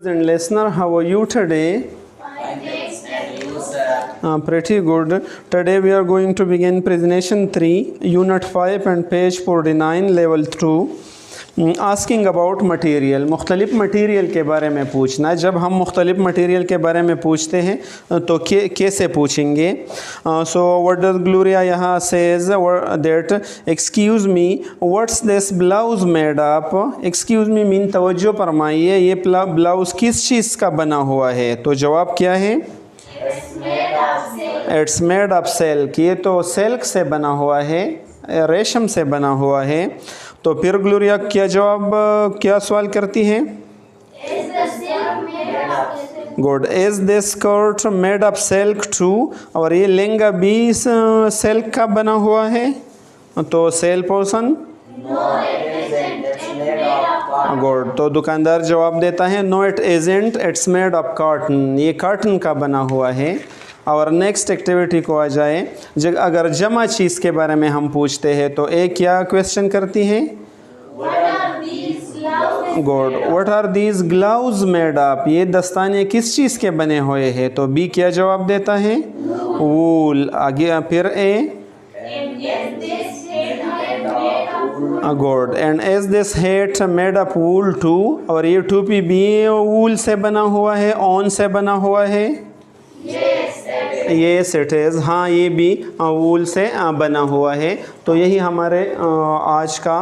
And listener, how are you today? Pretty good. Today we are going to begin presentation 3, unit 5 and page 49, level 2. Asking about material, मुख्तलिफ material के बारे में पूछना। जब हम मुख्तलिफ मटीरियल के बारे में पूछते हैं तो कैसे पूछेंगे? सो व्हाट डज ग्लोरिया यहाँ says that excuse me what's this blouse made up. Excuse me mean तवज्जो फरमाइए, ये ब्लाउज़ किस चीज़ का बना हुआ है? तो जवाब क्या है? It's made up silk. ये तो सिल्क से बना हुआ है, रेशम से बना हुआ है। तो फिर ग्लोरिया क्या सवाल करती हैं? Good. Is this skirt made up silk too. और ये लहंगा भी सिल्क का बना हुआ है? तो सेल पर्सन गुड। तो दुकानदार जवाब देता है no it isn't, it's made of cotton. ये कॉटन का बना हुआ है। और नेक्स्ट एक्टिविटी को आ जाए, अगर जमा चीज़ के बारे में हम पूछते हैं तो ए क्या क्वेश्चन करती हैं? Good. What are these gloves made up. ये दस्ताने किस चीज़ के बने हुए हैं? तो बी क्या जवाब देता है? वूल। आगे फिर ए good. And is this hat made up wool too. और ये टोपी भी वूल से बना हुआ है, ऑन से बना हुआ है? ये इट इज़। हाँ, ये भी वूल से बना हुआ है। तो यही हमारे आज का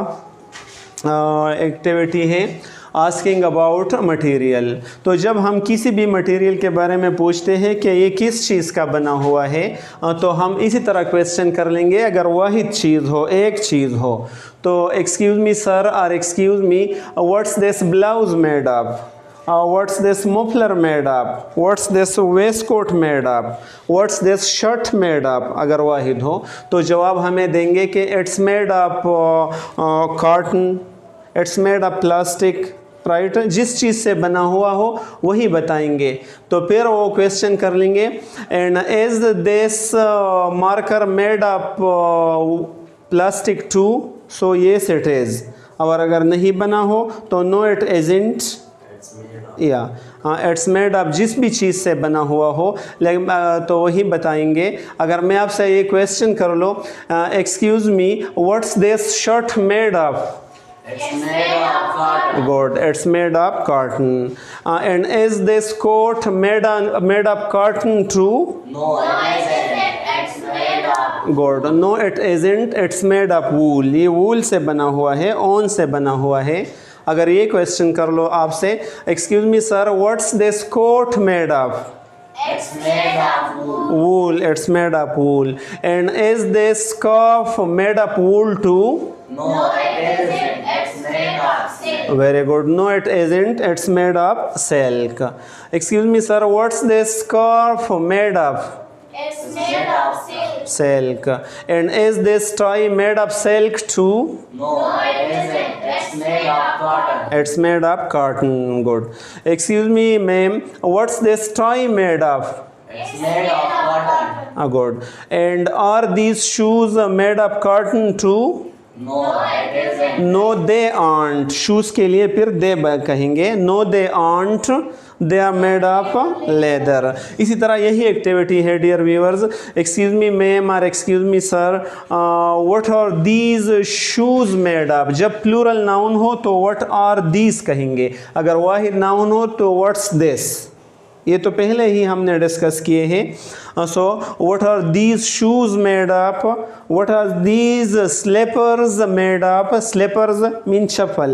एक्टिविटी है, आस्किंग अबाउट मटेरियल। तो जब हम किसी भी मटेरियल के बारे में पूछते हैं कि ये किस चीज़ का बना हुआ है, तो हम इसी तरह क्वेश्चन कर लेंगे अगर वाहिद चीज़ हो, एक चीज़ हो। तो एक्सक्यूज़ मी सर, और excuse me what's this blouse made up. What's this muffler made up? What's this waistcoat made up? What's this shirt made up? अगर वाहिद हो तो जवाब हमें देंगे कि it's made up cotton, it's made up plastic, right. जिस चीज़ से बना हुआ हो वही बताएंगे। तो फिर वो क्वेश्चन कर लेंगे and is this marker made up plastic too. So yes it is. और अगर नहीं बना हो तो नो इट इजंट, या इट्स मेड अप जिस भी चीज़ से बना हुआ हो, लेकिन तो वही बताएंगे। अगर मैं आपसे ये क्वेश्चन कर लो, excuse me what's this shirt made up. Good. It's made up cotton. And is this coat made up cotton too? No, it isn't. It's made up. Good. No, it isn't. It's made up wool. ये wool से बना हुआ है, on से बना हुआ है। अगर ये क्वेश्चन कर लो आपसे, excuse me sir what's this coat made up. It's made of wool. Wool. It's made up wool. And is this scarf made up wool too? No, it isn't. It's made of silk. Very good. No, it isn't. It's made up silk. Excuse me, sir. What's this scarf made of? It's made of silk. Silk. And is this tie made of silk too? No, it isn't. It's made of cotton. It's made of cotton. Good. Excuse me, ma'am. What's this tie made of? It's made of cotton. Good. And are these shoes made of cotton too? No, it isn't. No, they aren't. Shoes के लिए फिर they कहेंगे. No, they aren't. They are made of leather. इसी तरह यही activity है dear viewers. Excuse me ma'am और excuse me sir, what are these shoes made up. जब प्लूरल नाउन हो तो व्हाट आर दीज कहेंगे, अगर वाहिद नाउन हो तो व्हाट्स दिस। ये तो पहले ही हमने डिस्कस किए हैं। So what are these shoes made up, what are these slippers made up. Slippers mean चप्पल,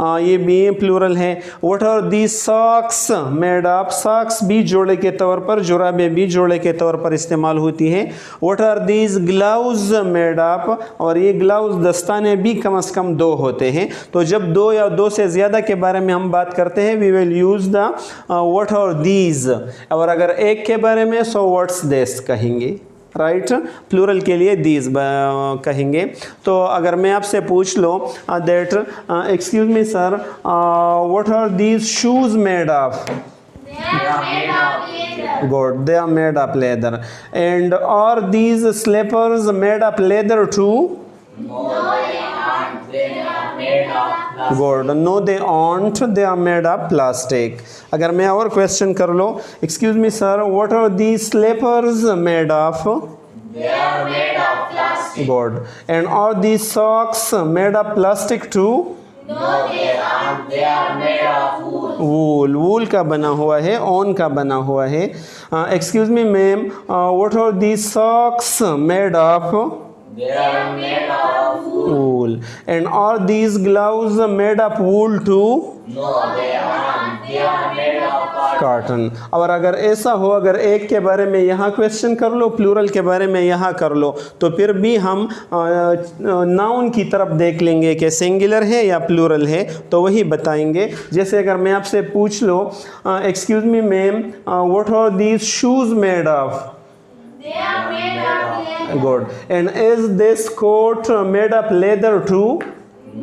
ये भी प्लूरल है। What are these socks made up. Socks भी जोड़े के तौर पर, जुराबें भी जोड़े के तौर पर इस्तेमाल होती हैं। What are these gloves made up. और ये ग्लव्स दस्ताने भी कम से कम 2 होते हैं। तो जब 2 या 2 से ज़्यादा के बारे में हम बात करते हैं, we will use the what are these. और अगर एक के बारे में सो व्हाट्स दिस कहेंगे, राइट। प्लूरल के लिए दीज कहेंगे। तो अगर मैं आपसे पूछ लो that excuse me sir what are these shoes made of. They are made of leather. Good. They are made of leather. And are these slippers made of leather too? No, they aren't. They are made of good, no they aren't, they are made of plastic. अगर मैं और question कर लो, excuse me sir, what are these slippers made of? They are made of plastic. Good. And are these socks made of plastic too? No, they aren't. They are made of wool. Wool, wool का बना हुआ है, ऑन का बना हुआ है. Excuse me ma'am, what are these socks made of? They are made of wool. Wool. And are these gloves made of wool too? No, they aren't. They are made of cotton. Cotton. और अगर ऐसा हो, अगर एक के बारे में यहाँ क्वेश्चन कर लो, प्लूरल के बारे में यहाँ कर लो, तो फिर भी हम नाउन की तरफ देख लेंगे कि सिंगुलर है या प्लूरल है, तो वही बताएंगे. जैसे अगर मैं आपसे पूछ लो, excuse me ma'am, what are these shoes made of? They are made of leather. Good. And is this coat made of leather too?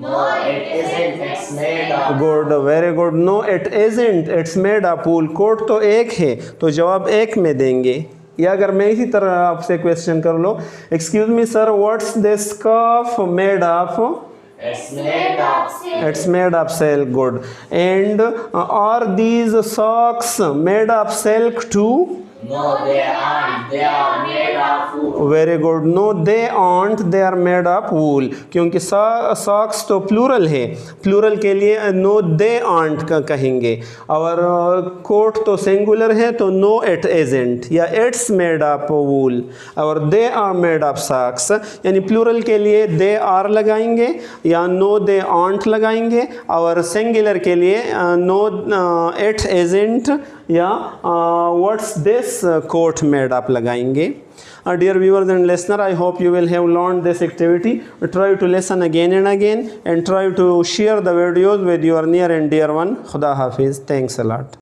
No, it isn't. It's made of. Good, very good. No it isn't, it's made of wool. Coat तो एक है, तो जवाब एक में देंगे. या अगर मैं इसी तरह आपसे क्वेश्चन कर लो, excuse me sir, what's this scarf made of? It's made of silk. It's made of silk. Good. And are these socks made of silk too? No, they aren't. They are made of wool. Very good. No they aren't, they are made of wool. क्योंकि socks तो plural है, plural के लिए no they aren't का कहेंगे. और coat तो singular है, तो नो इट isn't या इट्स मेड ऑफ वूल. और they are made of socks, यानी प्लूरल के लिए दे आर लगाएंगे या नो दे aren't लगाएंगे. और सिंगुलर के लिए नो इट isn't या what's this coat made of लगाएंगे. Dear viewers and listener, I hope you will have learned this activity. Try to listen again and again and try to share the videos with your near and dear one. Khuda Hafiz. Thanks a lot.